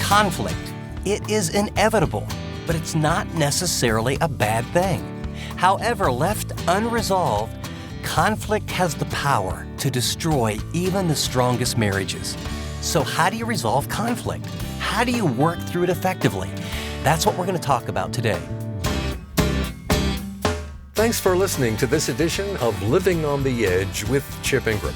Conflict. It is inevitable, but it's not necessarily a bad thing. However, left unresolved, conflict has the power to destroy even the strongest marriages. So how do you resolve conflict? How do you work through it effectively? That's what we're going to talk about today. Thanks for listening to this edition of Living on the Edge with Chip Ingram.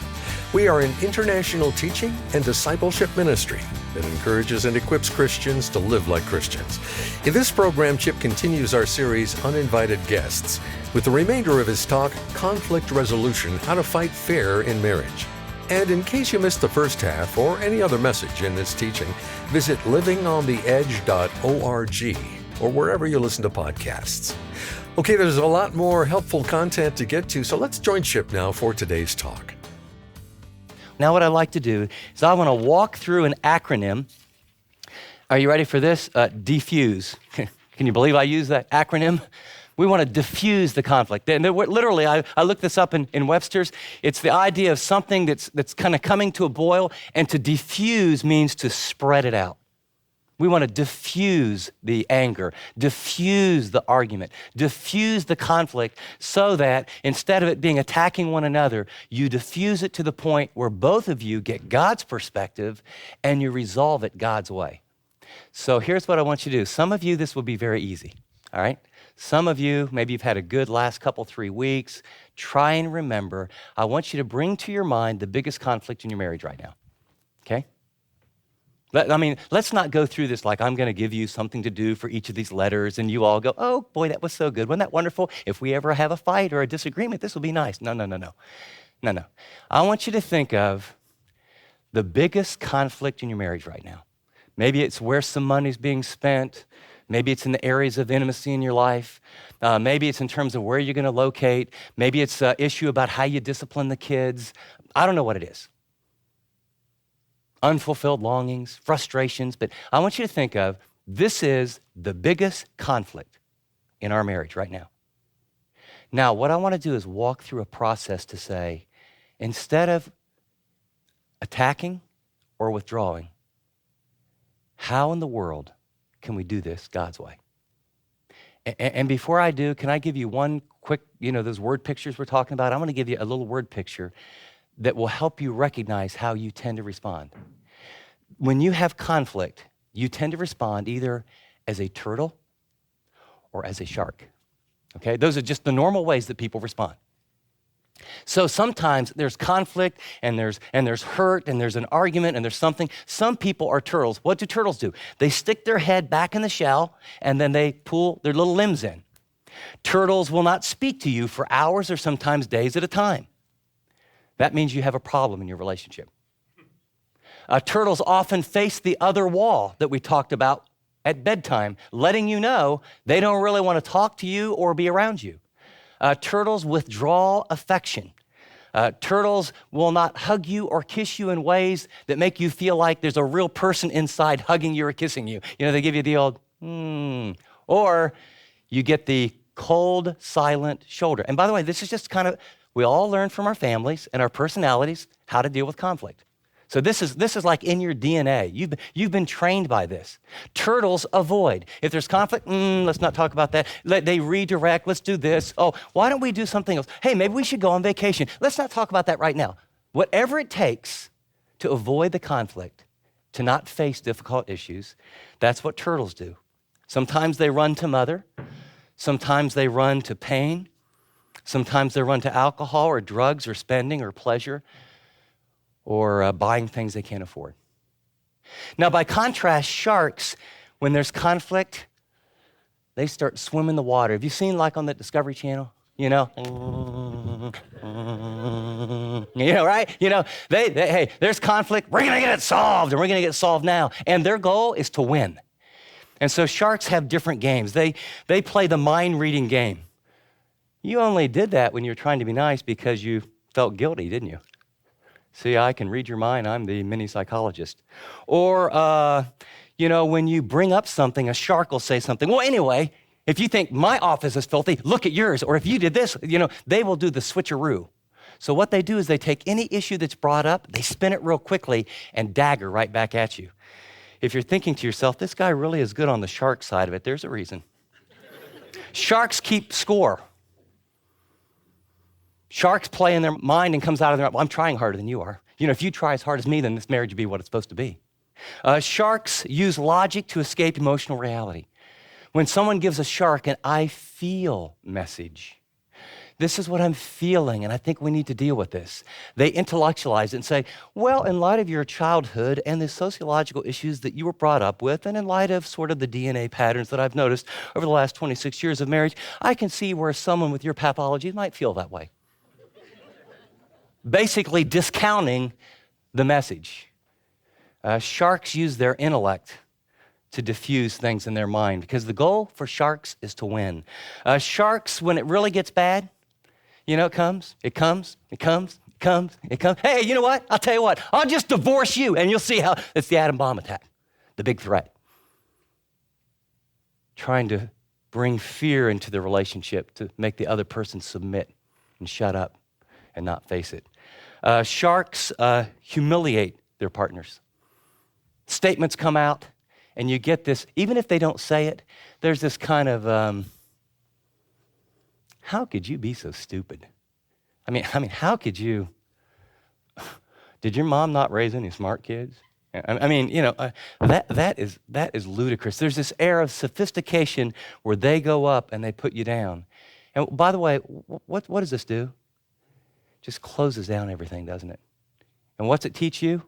We are an international teaching and discipleship ministry that encourages and equips Christians to live like Christians. In this program, Chip continues our series, Uninvited Guests, with the remainder of his talk, Conflict Resolution, How to Fight Fair in Marriage. And in case you missed the first half or any other message in this teaching, visit livingontheedge.org or wherever you listen to podcasts. Okay, there's a lot more helpful content to get to, so let's join Chip now for today's talk. Now what I like to do is I want to walk through an acronym. Are you ready for this? Diffuse. Can you believe I use that acronym? We want to diffuse the conflict. And literally, I looked this up in Webster's. It's the idea of something that's kind of coming to a boil, and to diffuse means to spread it out. We want to diffuse the anger, diffuse the argument, diffuse the conflict so that instead of it being attacking one another, you diffuse it to the point where both of you get God's perspective and you resolve it God's way. So here's what I want you to do. Some of you, this will be very easy, all right? Some of you, maybe you've had a good last 3 weeks. Try and remember, I want you to bring to your mind the biggest conflict in your marriage right now, okay? Let's not go through this like I'm going to give you something to do for each of these letters and you all go, oh boy, that was so good. Wasn't that wonderful? If we ever have a fight or a disagreement, this will be nice. No. I want you to think of the biggest conflict in your marriage right now. Maybe it's where some money's being spent. Maybe it's in the areas of intimacy in your life. Maybe it's in terms of where you're going to locate. Maybe it's an issue about how you discipline the kids. I don't know what it is. Unfulfilled longings, frustrations, but I want you to think of this is the biggest conflict in our marriage right now. Now, what I want to do is walk through a process to say, instead of attacking or withdrawing, how in the world can we do this God's way? And before I do, can I give you one quick, those word pictures we're talking about? I'm going to give you a little word picture that will help you recognize how you tend to respond. When you have conflict, you tend to respond either as a turtle or as a shark, okay? Those are just the normal ways that people respond. So sometimes there's conflict and there's hurt and there's an argument and there's something. Some people are turtles. What do turtles do? They stick their head back in the shell and then they pull their little limbs in. Turtles will not speak to you for hours or sometimes days at a time. That means you have a problem in your relationship. Turtles often face the other wall that we talked about at bedtime, letting you know they don't really want to talk to you or be around you. Turtles withdraw affection. Turtles will not hug you or kiss you in ways that make you feel like there's a real person inside hugging you or kissing you. They give you the old, or you get the cold, silent shoulder. And by the way, this is just we all learn from our families and our personalities how to deal with conflict. So this is like in your DNA. You've been trained by this. Turtles avoid. If there's conflict, let's not talk about that. They redirect, let's do this. Oh, why don't we do something else? Hey, maybe we should go on vacation. Let's not talk about that right now. Whatever it takes to avoid the conflict, to not face difficult issues, that's what turtles do. Sometimes they run to mother. Sometimes they run to pain. Sometimes they run to alcohol or drugs or spending or pleasure or buying things they can't afford. Now, by contrast, sharks, when there's conflict, they start swimming the water. Have you seen like on the Discovery Channel? Right? Hey, there's conflict. We're going to get it solved, and we're going to get it solved now. And their goal is to win. And so sharks have different games. They play the mind-reading game. You only did that when you were trying to be nice because you felt guilty, didn't you? See, I can read your mind. I'm the mini psychologist. Or, when you bring up something, a shark will say something. Well, anyway, if you think my office is filthy, look at yours. Or if you did this, they will do the switcheroo. So what they do is they take any issue that's brought up, they spin it real quickly and dagger right back at you. If you're thinking to yourself, this guy really is good on the shark side of it, there's a reason. Sharks keep score. Sharks play in their mind and comes out of their, well, I'm trying harder than you are. You know, if you try as hard as me, then this marriage would be what it's supposed to be. Sharks use logic to escape emotional reality. When someone gives a shark an I feel message, this is what I'm feeling, and I think we need to deal with this. They intellectualize it and say, well, in light of your childhood and the sociological issues that you were brought up with, and in light of sort of the DNA patterns that I've noticed over the last 26 years of marriage, I can see where someone with your pathology might feel that way. Basically discounting the message. Sharks use their intellect to diffuse things in their mind because the goal for sharks is to win. Sharks, when it really gets bad, you know, it comes. Hey, you know what? I'll tell you what. I'll just divorce you, and you'll see how it's the atom bomb attack, the big threat. Trying to bring fear into the relationship to make the other person submit and shut up and not face it. Sharks humiliate their partners. Statements come out, and you get this, even if they don't say it, there's this kind of, how could you be so stupid? I mean, how could you? Did your mom not raise any smart kids? I mean, you know, that is ludicrous. There's this air of sophistication where they go up and they put you down. And by the way, what does this do? Just closes down everything, doesn't it? And what's it teach you?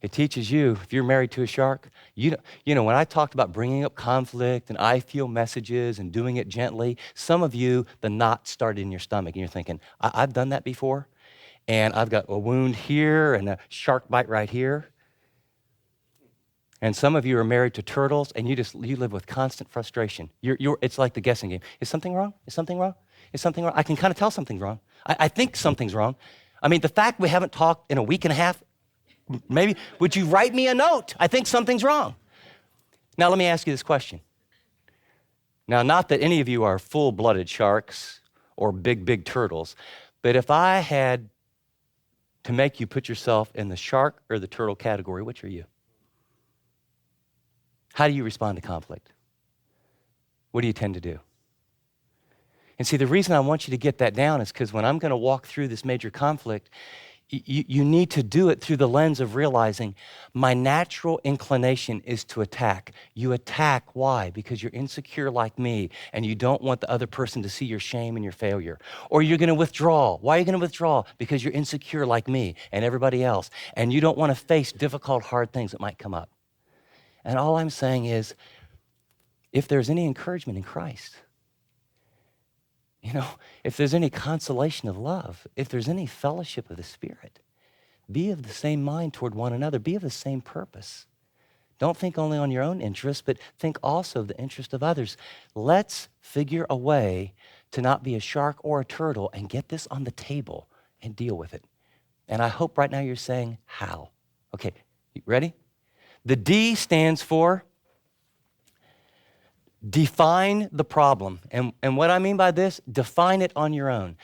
It teaches you, if you're married to a shark, you know, when I talked about bringing up conflict and I feel messages and doing it gently, some of you, the knot started in your stomach and you're thinking, I've done that before, and I've got a wound here and a shark bite right here. And some of you are married to turtles and you live with constant frustration. It's like the guessing game. Is something wrong? Is something wrong? Is something wrong? I can kind of tell something's wrong. I think something's wrong. I mean, the fact we haven't talked in a week and a half, maybe, would you write me a note? I think something's wrong. Now, let me ask you this question. Now, not that any of you are full-blooded sharks or big turtles, but if I had to make you put yourself in the shark or the turtle category, which are you? How do you respond to conflict? What do you tend to do? And see, the reason I want you to get that down is because when I'm going to walk through this major conflict, you need to do it through the lens of realizing my natural inclination is to attack. You attack, why? Because you're insecure like me and you don't want the other person to see your shame and your failure. Or you're going to withdraw. Why are you going to withdraw? Because you're insecure like me and everybody else, and you don't want to face difficult, hard things that might come up. And all I'm saying is, if there's any encouragement in Christ, you know, if there's any consolation of love, if there's any fellowship of the Spirit, be of the same mind toward one another, be of the same purpose. Don't think only on your own interest, but think also of the interest of others. Let's figure a way to not be a shark or a turtle and get this on the table and deal with it. And I hope right now you're saying, how? Okay, you ready? The D stands for define the problem. And what I mean by this, define it on your own.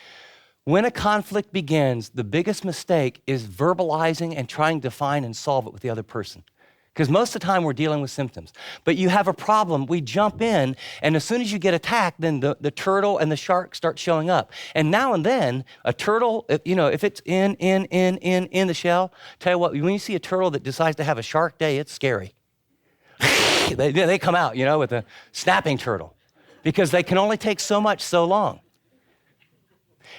When a conflict begins, the biggest mistake is verbalizing and trying to define and solve it with the other person. Because most of the time we're dealing with symptoms. But you have a problem, we jump in, and as soon as you get attacked, then the turtle and the shark start showing up. And now and then, a turtle, if it's in the shell, tell you what, when you see a turtle that decides to have a shark day, it's scary. They come out, with a snapping turtle because they can only take so much so long.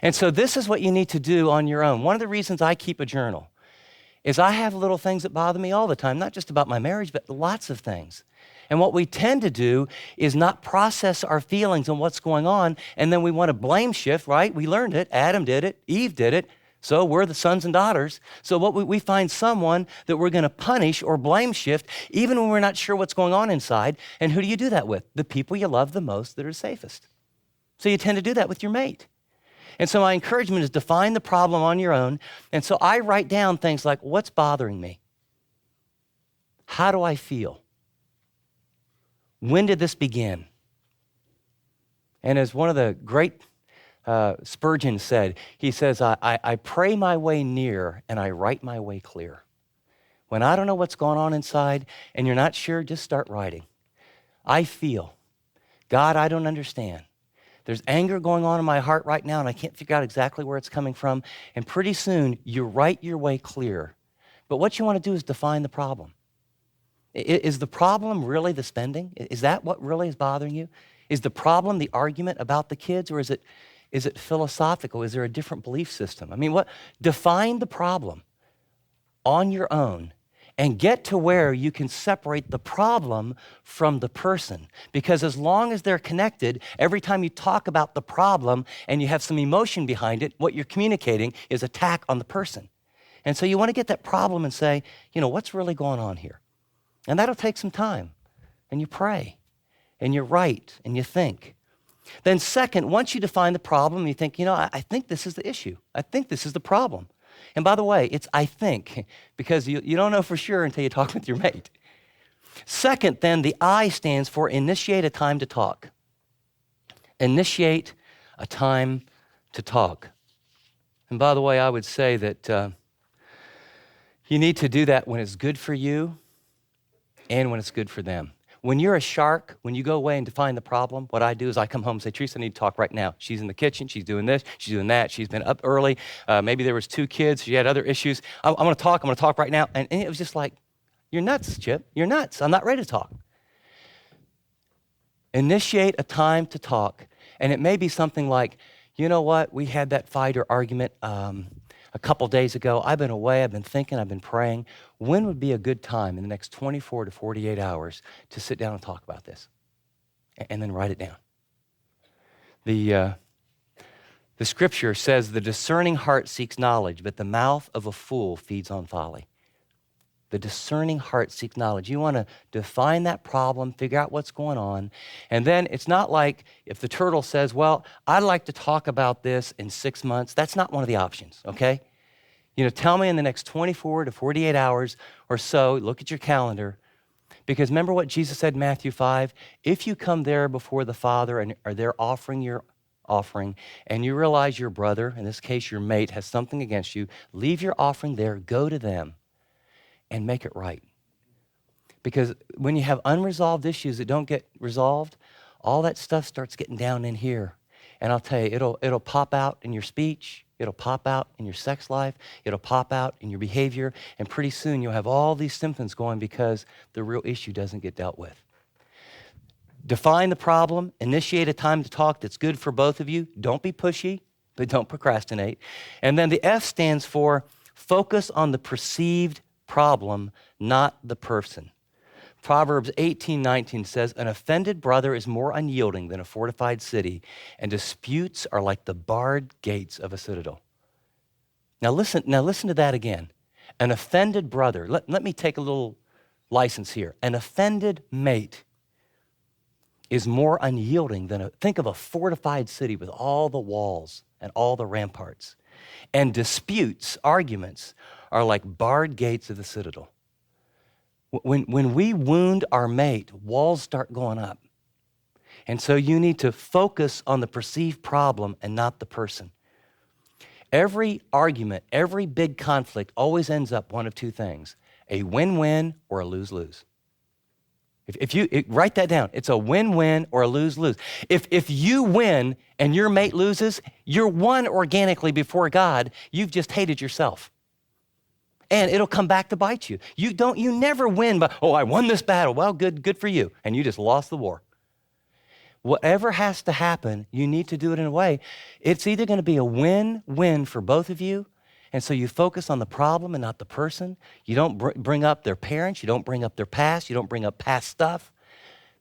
And so this is what you need to do on your own. One of the reasons I keep a journal is I have little things that bother me all the time, not just about my marriage, but lots of things. And what we tend to do is not process our feelings and what's going on, and then we want to blame shift, right? We learned it. Adam did it. Eve did it. So we're the sons and daughters. So what we find someone that we're going to punish or blame shift, even when we're not sure what's going on inside. And who do you do that with? The people you love the most that are safest. So you tend to do that with your mate. And so my encouragement is define the problem on your own. And so I write down things like, what's bothering me? How do I feel? When did this begin? And as one of the great Spurgeon said, he says, I pray my way near and I write my way clear. When I don't know what's going on inside and you're not sure, just start writing. I feel. God, I don't understand. There's anger going on in my heart right now, and I can't figure out exactly where it's coming from. And pretty soon, you write your way clear. But what you want to do is define the problem. Is the problem really the spending? Is that what really is bothering you? Is the problem the argument about the kids, or is it philosophical? Is there a different belief system? I mean, define the problem on your own and get to where you can separate the problem from the person. Because as long as they're connected, every time you talk about the problem and you have some emotion behind it, what you're communicating is attack on the person. And so you want to get that problem and say, what's really going on here? And that'll take some time. And you pray, and you write, and you think. Then second, once you define the problem, you think, I think this is the issue. I think this is the problem. And by the way, it's I think, because you don't know for sure until you talk with your mate. Second, then, the I stands for initiate a time to talk. Initiate a time to talk. And by the way, I would say that you need to do that when it's good for you and when it's good for them. When you're a shark, when you go away and define the problem, what I do is I come home and say, Teresa, I need to talk right now. She's in the kitchen. She's doing this. She's doing that. She's been up early. Maybe there was 2 kids. She had other issues. I'm going to talk. I'm going to talk right now. And it was just like, you're nuts, Chip. You're nuts. I'm not ready to talk. Initiate a time to talk. And it may be something like, you know what? We had that fight or argument a couple days ago. I've been away. I've been thinking. I've been praying. When would be a good time in the next 24 to 48 hours to sit down and talk about this? And then write it down. The scripture says, the discerning heart seeks knowledge, but the mouth of a fool feeds on folly. The discerning heart seeks knowledge. You want to define that problem, figure out what's going on, and then it's not like if the turtle says, well, I'd like to talk about this in 6 months. That's not one of the options, okay? Tell me in the next 24 to 48 hours or so, look at your calendar, because remember what Jesus said in Matthew 5? If you come there before the Father and are there offering your offering, and you realize your brother, in this case your mate, has something against you, leave your offering there, go to them, and make it right. Because when you have unresolved issues that don't get resolved, all that stuff starts getting down in here. And I'll tell you, it'll pop out in your speech, it'll pop out in your sex life, it'll pop out in your behavior, and pretty soon you'll have all these symptoms going because the real issue doesn't get dealt with. Define the problem, initiate a time to talk that's good for both of you. Don't be pushy, but don't procrastinate. And then the F stands for focus on the perceived problem, not the person. Proverbs 18:19 says, an offended brother is more unyielding than a fortified city, and disputes are like the barred gates of a citadel. Now listen to that again. An offended brother, let me take a little license here. An offended mate is more unyielding than think of a fortified city with all the walls and all the ramparts. And disputes, arguments, are like barred gates of the citadel. When we wound our mate, walls start going up. And so you need to focus on the perceived problem and not the person. Every argument, every big conflict always ends up one of 2 things, a win-win or a lose-lose. If you write that down, it's a win-win or a lose-lose. If you win and your mate loses, you're won organically before God. You've just hated yourself. And it'll come back to bite you. You never win by, I won this battle. Well, good for you. And you just lost the war. Whatever has to happen, you need to do it in a way. It's either going to be a win-win for both of you. And so you focus on the problem and not the person. You don't bring up their parents. You don't bring up their past. You don't bring up past stuff.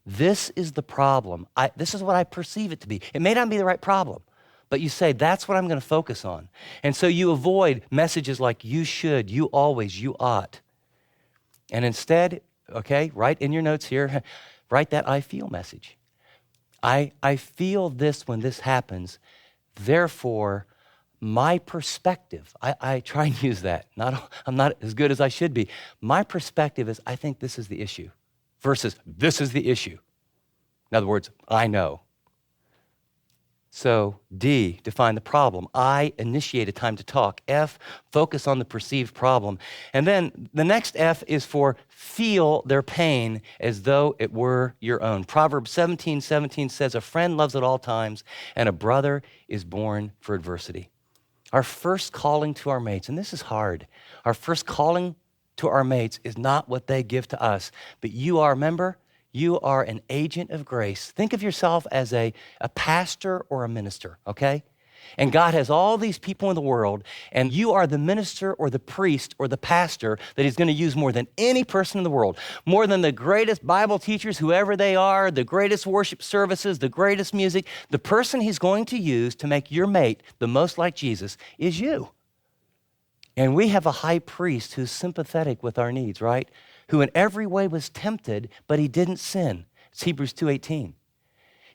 This is the problem. This is what I perceive it to be. It may not be the right problem, but you say, that's what I'm going to focus on. And so you avoid messages like you should, you always, you ought. And instead, write in your notes here, write that I feel message. I feel this when this happens. Therefore, my perspective, I try and use that. I'm not as good as I should be. My perspective is, I think this is the issue versus this is the issue. In other words, I know. So D, define the problem. I, initiate a time to talk. F, focus on the perceived problem. And then the next F is for feel their pain as though it were your own. Proverbs 17:17 says, a friend loves at all times, and a brother is born for adversity. Our first calling to our mates, and this is hard, our first calling to our mates is not what they give to us, but you are, remember, you are an agent of grace. Think of yourself as a pastor or a minister, okay? And God has all these people in the world, and you are the minister or the priest or the pastor that he's going to use more than any person in the world, more than the greatest Bible teachers, whoever they are, the greatest worship services, the greatest music. The person he's going to use to make your mate the most like Jesus is you. And we have a high priest who's sympathetic with our needs, right? Who in every way was tempted, but he didn't sin. It's Hebrews 2:18.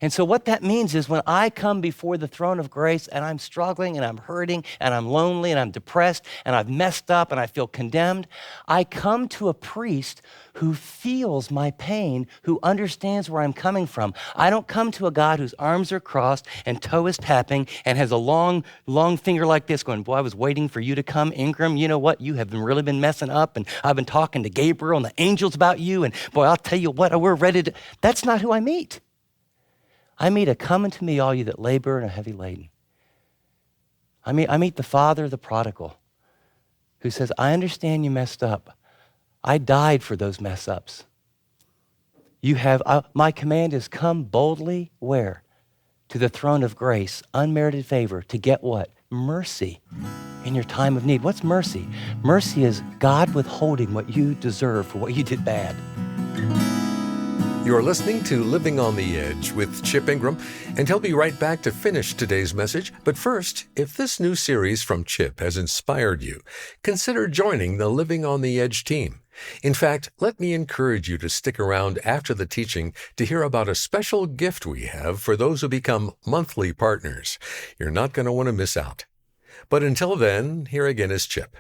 And so what that means is when I come before the throne of grace and I'm struggling and I'm hurting and I'm lonely and I'm depressed and I've messed up and I feel condemned, I come to a priest who feels my pain, who understands where I'm coming from. I don't come to a God whose arms are crossed and toe is tapping and has a long finger like this going, boy, I was waiting for you to come, Ingram. You know what? You have really been messing up, and I've been talking to Gabriel and the angels about you, and boy, I'll tell you what, we're ready to. That's not who I meet. I meet a come unto me, all you that labor and are heavy laden. I meet the father of the prodigal who says, I understand you messed up. I died for those mess ups. My command is come boldly where? To the throne of grace, unmerited favor, to get what? Mercy in your time of need. What's mercy? Mercy is God withholding what you deserve for what you did bad. You're listening to Living on the Edge with Chip Ingram, and he'll be right back to finish today's message. But first, if this new series from Chip has inspired you, consider joining the Living on the Edge team. In fact, let me encourage you to stick around after the teaching to hear about a special gift we have for those who become monthly partners. You're not going to want to miss out. But until then, here again is Chip.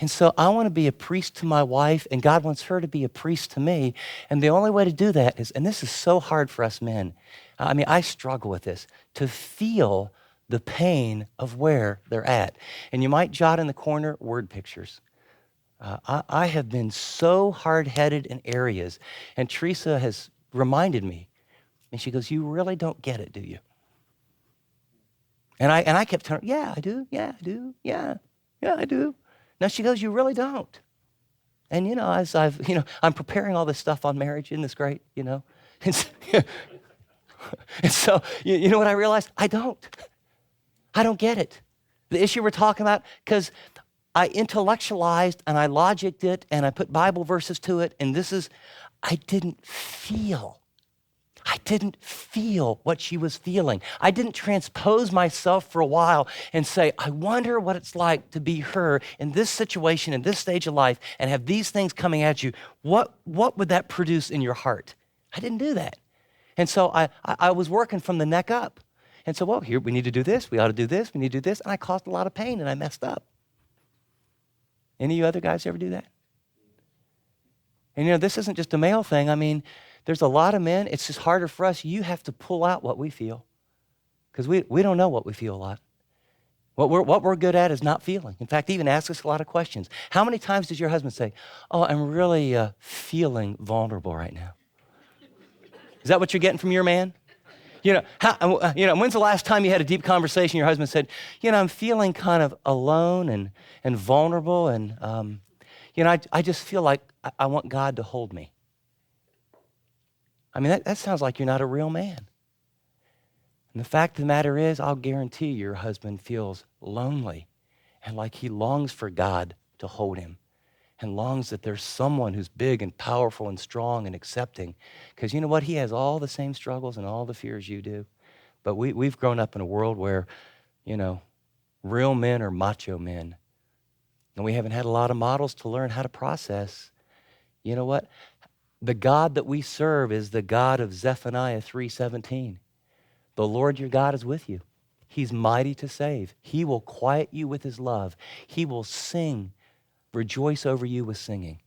And so I want to be a priest to my wife, and God wants her to be a priest to me. And the only way to do that is, and this is so hard for us men, I struggle with this, to feel the pain of where they're at. And you might jot in the corner word pictures. I have been so hard-headed in areas, and Teresa has reminded me, and she goes, you really don't get it, do you? And I kept telling her, yeah, I do, I do. Now she goes, you really don't. And, as I'm preparing all this stuff on marriage, isn't this great, And so, you know what I realized? I don't get it. The issue we're talking about, because I intellectualized and I logicked it and I put Bible verses to it, and I didn't feel what she was feeling. I didn't transpose myself for a while and say, I wonder what it's like to be her in this situation, in this stage of life, and have these things coming at you. What would that produce in your heart? I didn't do that. And so I was working from the neck up. And so, well, here, we need to do this, we ought to do this, we need to do this, and I caused a lot of pain and I messed up. Any of you other guys ever do that? And this isn't just a male thing. There's a lot of men, it's just harder for us. You have to pull out what we feel because we don't know what we feel a lot. What we're good at is not feeling. In fact, even ask us a lot of questions. How many times does your husband say, oh, I'm really feeling vulnerable right now? Is that what you're getting from your man? When's the last time you had a deep conversation, your husband said, I'm feeling kind of alone and vulnerable and, I just feel like I want God to hold me. That sounds like you're not a real man. And the fact of the matter is, I'll guarantee your husband feels lonely and like he longs for God to hold him and longs that there's someone who's big and powerful and strong and accepting. Because you know what? He has all the same struggles and all the fears you do. But we've grown up in a world where, real men are macho men. And we haven't had a lot of models to learn how to process. You know what? The God that we serve is the God of Zephaniah 3:17. The Lord your God is with you. He's mighty to save. He will quiet you with his love. He will rejoice over you with singing.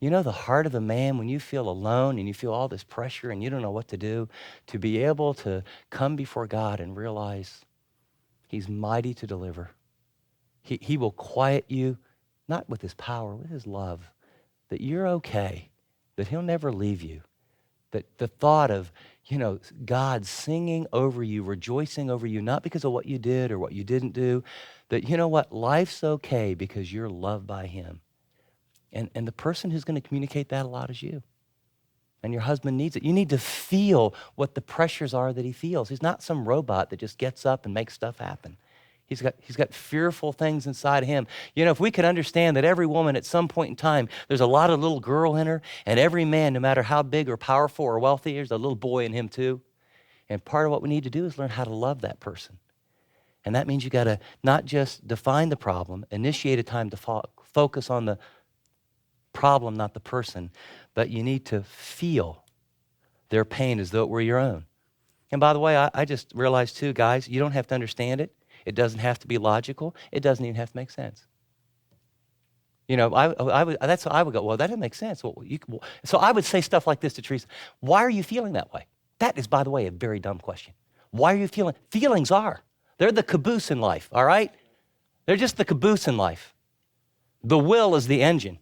You know the heart of the man when you feel alone and you feel all this pressure and you don't know what to do, to be able to come before God and realize he's mighty to deliver. He will quiet you, not with his power, with his love, that you're okay, that he'll never leave you, that the thought of, God singing over you, rejoicing over you, not because of what you did or what you didn't do, that, life's okay because you're loved by him. And the person who's going to communicate that a lot is you. And your husband needs it. You need to feel what the pressures are that he feels. He's not some robot that just gets up and makes stuff happen. He's got fearful things inside of him. If we could understand that every woman at some point in time, there's a lot of little girl in her, and every man, no matter how big or powerful or wealthy, there's a little boy in him too. And part of what we need to do is learn how to love that person. And that means you got to not just define the problem, initiate a time to focus on the problem, not the person, but you need to feel their pain as though it were your own. And by the way, I just realized too, guys, you don't have to understand it. It doesn't have to be logical. It doesn't even have to make sense. I would go, well, that doesn't make sense. So I would say stuff like this to Teresa. Why are you feeling that way? That is, by the way, a very dumb question. Why are you feeling? Feelings they're the caboose in life, all right? They're just the caboose in life. The will is the engine.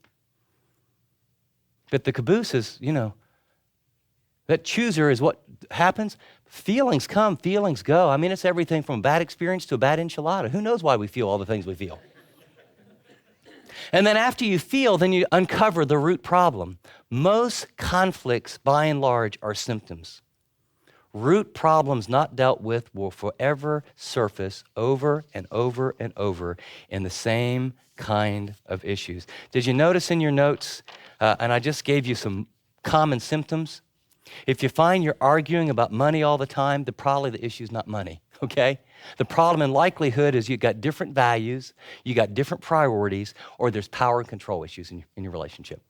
But the caboose is, that chooser is what happens. Feelings come, feelings go. I mean, it's everything from a bad experience to a bad enchilada. Who knows why we feel all the things we feel? And then after you feel, then you uncover the root problem. Most conflicts, by and large, are symptoms. Root problems not dealt with will forever surface over and over and over in the same kind of issues. Did you notice in your notes, and I just gave you some common symptoms? If you find you're arguing about money all the time, probably the issue is not money, okay? The problem in likelihood is you've got different values, you got different priorities, or there's power and control issues in your relationship.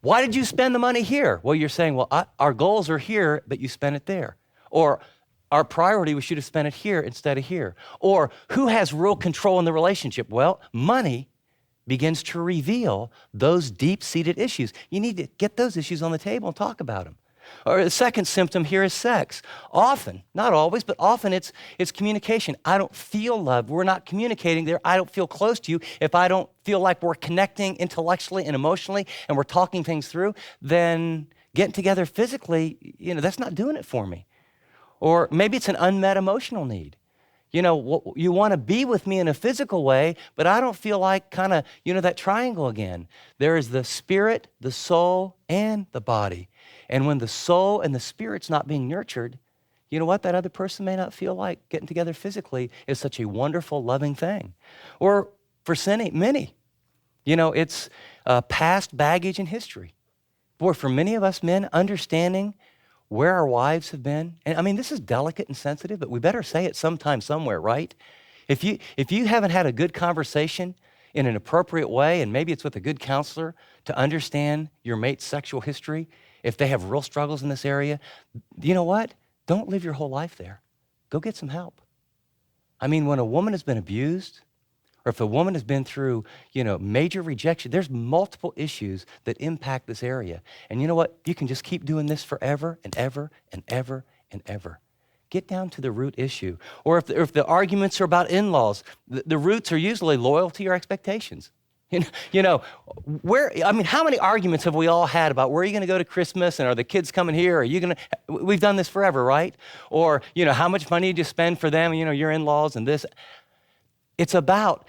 Why did you spend the money here? Well, you're saying, our goals are here, but you spent it there. Or our priority, we should have spent it here instead of here. Or who has real control in the relationship? Well, money begins to reveal those deep-seated issues. You need to get those issues on the table and talk about them. Or the second symptom here is sex. Often, not always, but often it's communication. I don't feel loved. We're not communicating there. I don't feel close to you. If I don't feel like we're connecting intellectually and emotionally and we're talking things through, then getting together physically, that's not doing it for me. Or maybe it's an unmet emotional need. You want to be with me in a physical way, but I don't feel like that triangle again. There is the spirit, the soul, and the body. And when the soul and the spirit's not being nurtured, you know what? That other person may not feel like getting together physically is such a wonderful, loving thing. Or for many, it's past baggage and history. Boy, for many of us men, understanding where our wives have been, and I mean, this is delicate and sensitive, but we better say it sometime, somewhere, right? If you haven't had a good conversation in an appropriate way, and maybe it's with a good counselor to understand your mate's sexual history, if they have real struggles in this area, you know what? Don't live your whole life there. Go get some help. I mean, when a woman has been abused, or if a woman has been through, major rejection, there's multiple issues that impact this area. And you know what? You can just keep doing this forever and ever and ever and ever. Get down to the root issue. Or if the arguments are about in-laws, the roots are usually loyalty or expectations. How many arguments have we all had about where are you going to go to Christmas and are the kids coming here? Are you going to, we've done this forever, right? Or, how much money did you spend for them, your in-laws and this. It's about,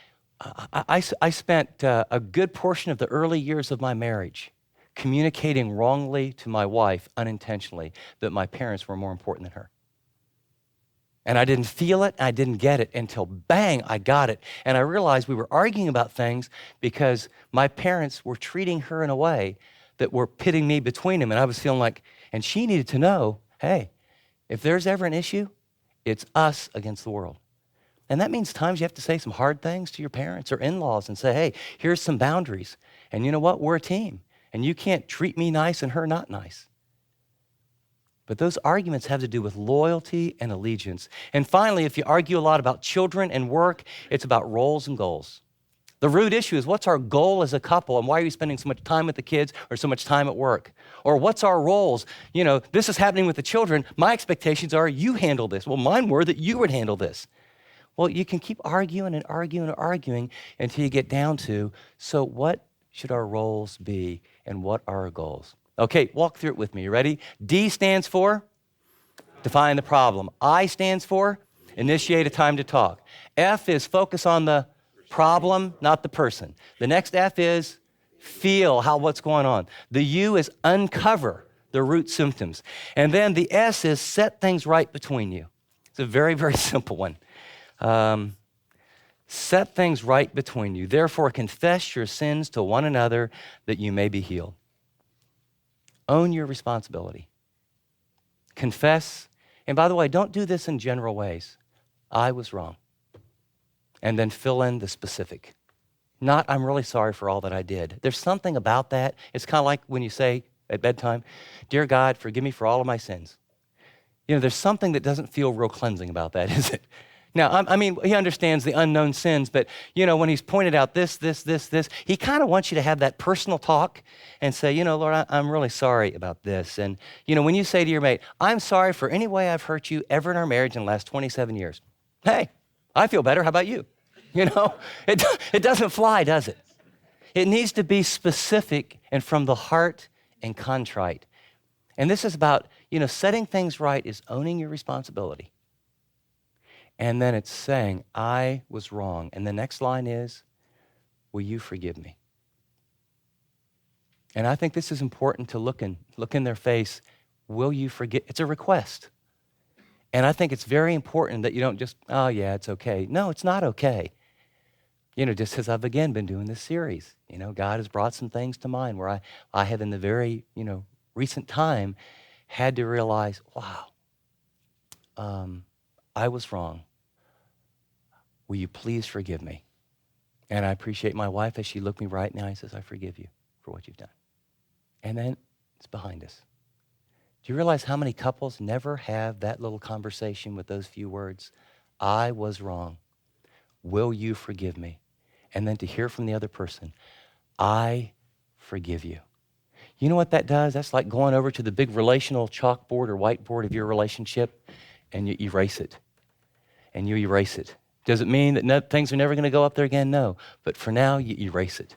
I spent a good portion of the early years of my marriage communicating wrongly to my wife unintentionally that my parents were more important than her. And I didn't feel it, I didn't get it until bang, I got it. And I realized we were arguing about things because my parents were treating her in a way that were pitting me between them. And I was feeling like, and she needed to know, hey, if there's ever an issue, it's us against the world. And that means times you have to say some hard things to your parents or in-laws and say, hey, here's some boundaries. And you know what? We're a team. And you can't treat me nice and her not nice. But those arguments have to do with loyalty and allegiance. And finally, if you argue a lot about children and work, it's about roles and goals. The root issue is, what's our goal as a couple, and why are you spending so much time with the kids or so much time at work? Or what's our roles? You know, this is happening with the children. My expectations are you handle this. Well, mine were that you would handle this. Well, you can keep arguing and arguing and arguing until you get down to, so what should our roles be and what are our goals? Okay, walk through it with me. You ready? D stands for define the problem. I stands for initiate a time to talk. F is focus on the problem, not the person. The next F is feel what's going on. The U is uncover the root symptoms. And then the S is set things right between you. It's a very, very simple one. Set things right between you. Therefore, confess your sins to one another that you may be healed. Own your responsibility. Confess. And by the way, don't do this in general ways. I was wrong. And then fill in the specific. Not, I'm really sorry for all that I did. There's something about that. It's kind of like when you say at bedtime, dear God, forgive me for all of my sins. You know, there's something that doesn't feel real cleansing about that, is it? Now, I mean, he understands the unknown sins, but, you know, when he's pointed out this, he kind of wants you to have that personal talk and say, you know, Lord, I'm really sorry about this. And, you know, when you say to your mate, I'm sorry for any way I've hurt you ever in our marriage in the last 27 years. Hey, I feel better. How about you? You know, it doesn't fly, does it? It needs to be specific and from the heart and contrite. And this is about, you know, setting things right is owning your responsibility. And then it's saying, I was wrong. And the next line is, will you forgive me? And I think this is important to look in their face. Will you forgive? It's a request. And I think it's very important that you don't just, oh yeah, it's okay. No, it's not okay. You know, just as I've again been doing this series, you know, God has brought some things to mind where I have in the very, you know, recent time had to realize, wow, I was wrong. Will you please forgive me? And I appreciate my wife as she looked me right in the eye and says, I forgive you for what you've done. And then it's behind us. Do you realize how many couples never have that little conversation with those few words? I was wrong. Will you forgive me? And then to hear from the other person, I forgive you. You know what that does? That's like going over to the big relational chalkboard or whiteboard of your relationship and you erase it. And you erase it. Does it mean that things are never going to go up there again? No. But for now, you erase it.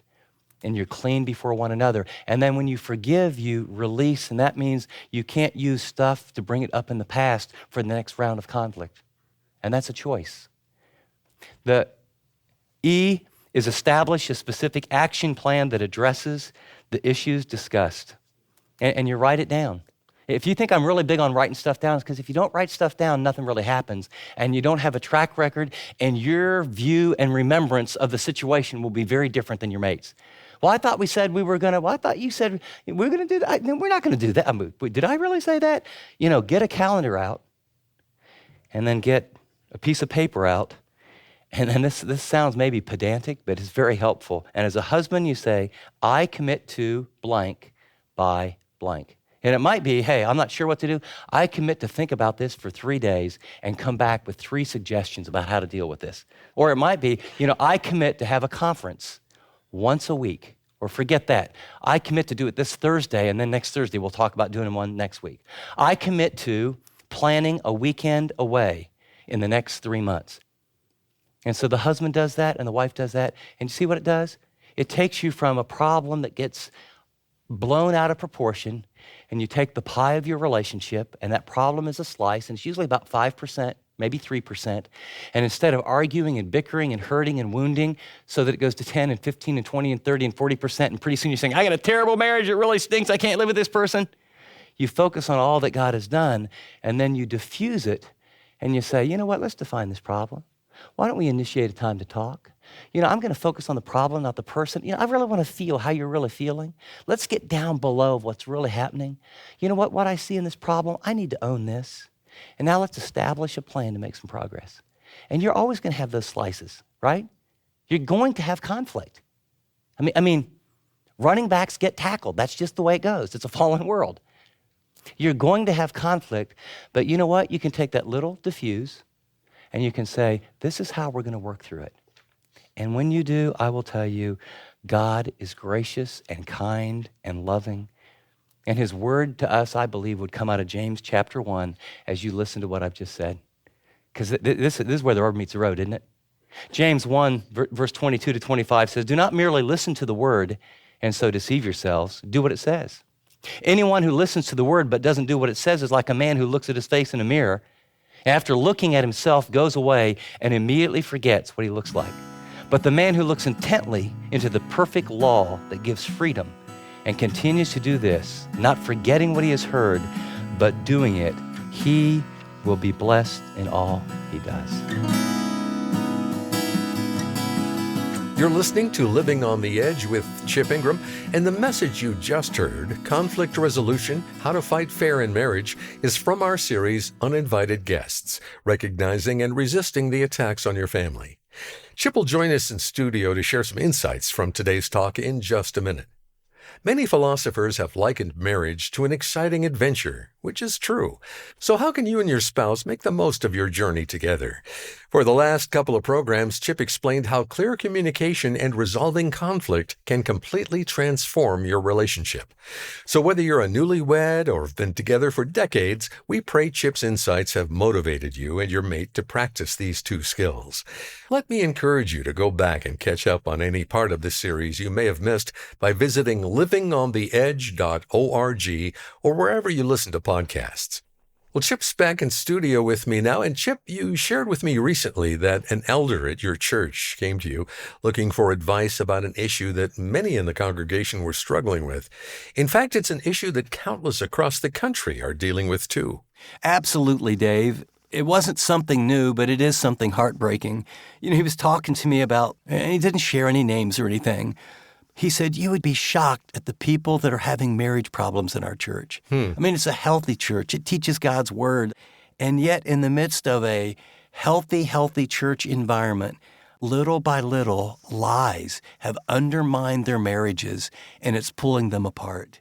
And you're clean before one another. And then when you forgive, you release, and that means you can't use stuff to bring it up in the past for the next round of conflict. And that's a choice. The E is establish a specific action plan that addresses the issues discussed. And you write it down. If you think I'm really big on writing stuff down, it's because if you don't write stuff down, nothing really happens. And you don't have a track record, and your view and remembrance of the situation will be very different than your mate's. Well, I thought we said we were going to, well, I thought you said we were going to do that. No, we're not going to do that. Did I really say that? You know, get a calendar out and then get a piece of paper out. And then this sounds maybe pedantic, but it's very helpful. And as a husband, you say, I commit to blank by blank. And it might be, hey, I'm not sure what to do. I commit to think about this for 3 days and come back with 3 suggestions about how to deal with this. Or it might be, you know, I commit to have a conference once a week. Or forget that. I commit to do it this Thursday, and then next Thursday we'll talk about doing one next week. I commit to planning a weekend away in the next 3 months. And so the husband does that and the wife does that. And you see what it does? It takes you from a problem that gets blown out of proportion, and you take the pie of your relationship, and that problem is a slice, and it's usually about 5%, maybe 3%. And instead of arguing and bickering and hurting and wounding so that it goes to 10 and 15 and 20 and 30 and 40%, and pretty soon you're saying, I got a terrible marriage, it really stinks, I can't live with this person. You focus on all that God has done, and then you diffuse it, and you say, you know what, let's define this problem. Why don't we initiate a time to talk? You know, I'm going to focus on the problem, not the person. You know, I really want to feel how you're really feeling. Let's get down below what's really happening. You know what I see in this problem, I need to own this. And now let's establish a plan to make some progress. And you're always going to have those slices, right? You're going to have conflict. I mean, running backs get tackled. That's just the way it goes. It's a fallen world. You're going to have conflict, but you know what? You can take that little diffuse and you can say, this is how we're going to work through it. And when you do, I will tell you, God is gracious and kind and loving. And his word to us, I believe, would come out of James chapter 1 as you listen to what I've just said. Because this is where the rubber meets the road, isn't it? James 1, verse 22 to 25 says, do not merely listen to the word and so deceive yourselves. Do what it says. Anyone who listens to the word but doesn't do what it says is like a man who looks at his face in a mirror. After looking at himself, goes away and immediately forgets what he looks like. But the man who looks intently into the perfect law that gives freedom and continues to do this, not forgetting what he has heard, but doing it, he will be blessed in all he does. You're listening to Living on the Edge with Chip Ingram, and the message you just heard, Conflict Resolution, How to Fight Fair in Marriage, is from our series, Uninvited Guests, Recognizing and Resisting the Attacks on Your Family. Chip will join us in studio to share some insights from today's talk in just a minute. Many philosophers have likened marriage to an exciting adventure, which is true. So how can you and your spouse make the most of your journey together? For the last couple of programs, Chip explained how clear communication and resolving conflict can completely transform your relationship. So whether you're a newlywed or have been together for decades, we pray Chip's insights have motivated you and your mate to practice these two skills. Let me encourage you to go back and catch up on any part of this series you may have missed by visiting livingontheedge.org or wherever you listen to podcasts. Well, Chip's back in studio with me now. And Chip, you shared with me recently that an elder at your church came to you looking for advice about an issue that many in the congregation were struggling with. In fact, it's an issue that countless across the country are dealing with too. Absolutely, Dave. It wasn't something new, but it is something heartbreaking. He was talking to me about, and he didn't share any names or anything. He said, you would be shocked at the people that are having marriage problems in our church. I mean, it's a healthy church. It teaches God's word. And yet, in the midst of a healthy church environment, little by little, lies have undermined their marriages, and it's pulling them apart.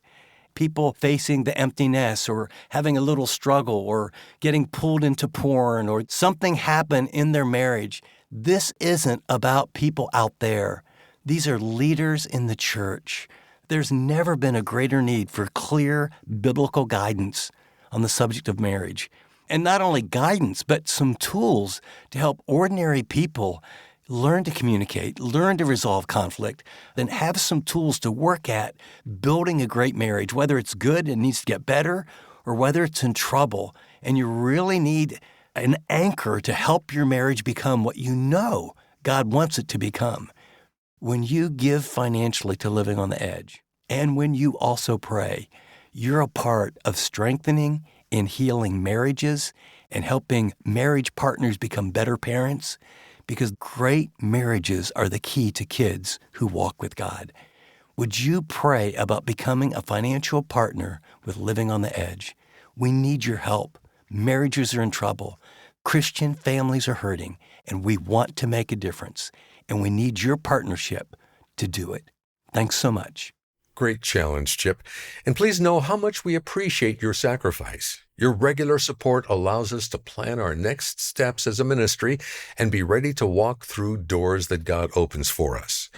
People facing the empty nest or having a little struggle or getting pulled into porn or something happened in their marriage. This isn't about people out there. These are leaders in the church. There's never been a greater need for clear biblical guidance on the subject of marriage. And not only guidance, but some tools to help ordinary people learn to communicate, learn to resolve conflict, then have some tools to work at building a great marriage, whether it's good and needs to get better or whether it's in trouble. And you really need an anchor to help your marriage become what you know God wants it to become. When you give financially to Living on the Edge, and when you also pray, you're a part of strengthening and healing marriages and helping marriage partners become better parents, because great marriages are the key to kids who walk with God. Would you pray about becoming a financial partner with Living on the Edge? We need your help. Marriages are in trouble. Christian families are hurting, and we want to make a difference. And we need your partnership to do it. Thanks so much. Great challenge, Chip. And please know how much we appreciate your sacrifice. Your regular support allows us to plan our next steps as a ministry and be ready to walk through doors that God opens for us.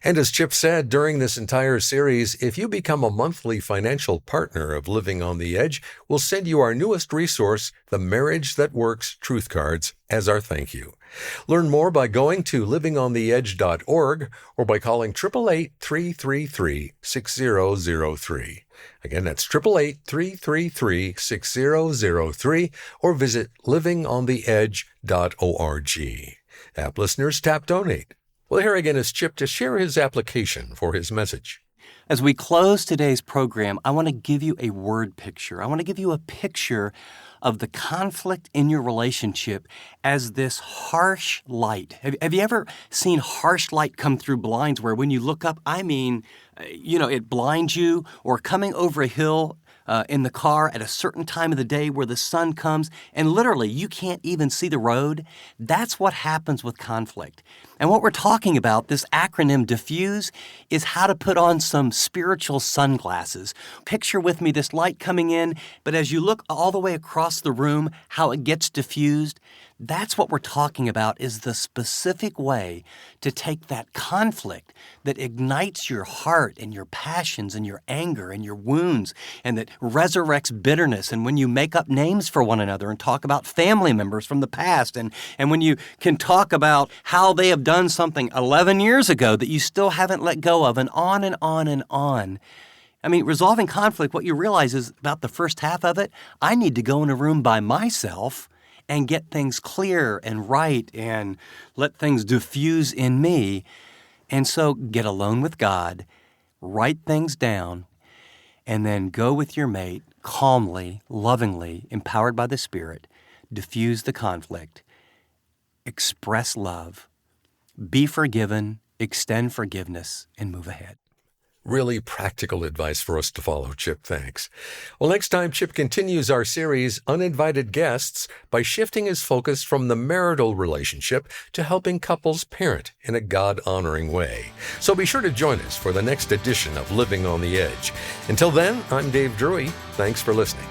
And as Chip said during this entire series, if you become a monthly financial partner of Living on the Edge, we'll send you our newest resource, the Marriage That Works Truth Cards, as our thank you. Learn more by going to livingontheedge.org or by calling 888-333-6003. Again, that's 888-333-6003 or visit livingontheedge.org. App listeners, tap donate. Well, here again is Chip to share his application for his message. As we close today's program, I want to give you a word picture. I want to give you a picture of the conflict in your relationship as this harsh light. Have you ever seen harsh light come through blinds where when you look up, it blinds you, or coming over a hill in the car at a certain time of the day where the sun comes and literally you can't even see the road? That's what happens with conflict. And what we're talking about, this acronym DIFFUSE, is how to put on some spiritual sunglasses. Picture with me this light coming in, but as you look all the way across the room, how it gets diffused. That's what we're talking about, is the specific way to take that conflict that ignites your heart and your passions and your anger and your wounds and that resurrects bitterness. And when you make up names for one another and talk about family members from the past, and when you can talk about how they have done something 11 years ago that you still haven't let go of, and on and on and on. I mean, resolving conflict, what you realize is about the first half of it, I need to go in a room by myself and get things clear and right and let things diffuse in me. And so get alone with God, write things down, and then go with your mate calmly, lovingly, empowered by the Spirit, diffuse the conflict, express love, be forgiven, extend forgiveness, and move ahead. Really practical advice for us to follow, Chip. Thanks. Well, next time, Chip continues our series, Uninvited Guests, by shifting his focus from the marital relationship to helping couples parent in a God-honoring way. So be sure to join us for the next edition of Living on the Edge. Until then, I'm Dave Drury. Thanks for listening.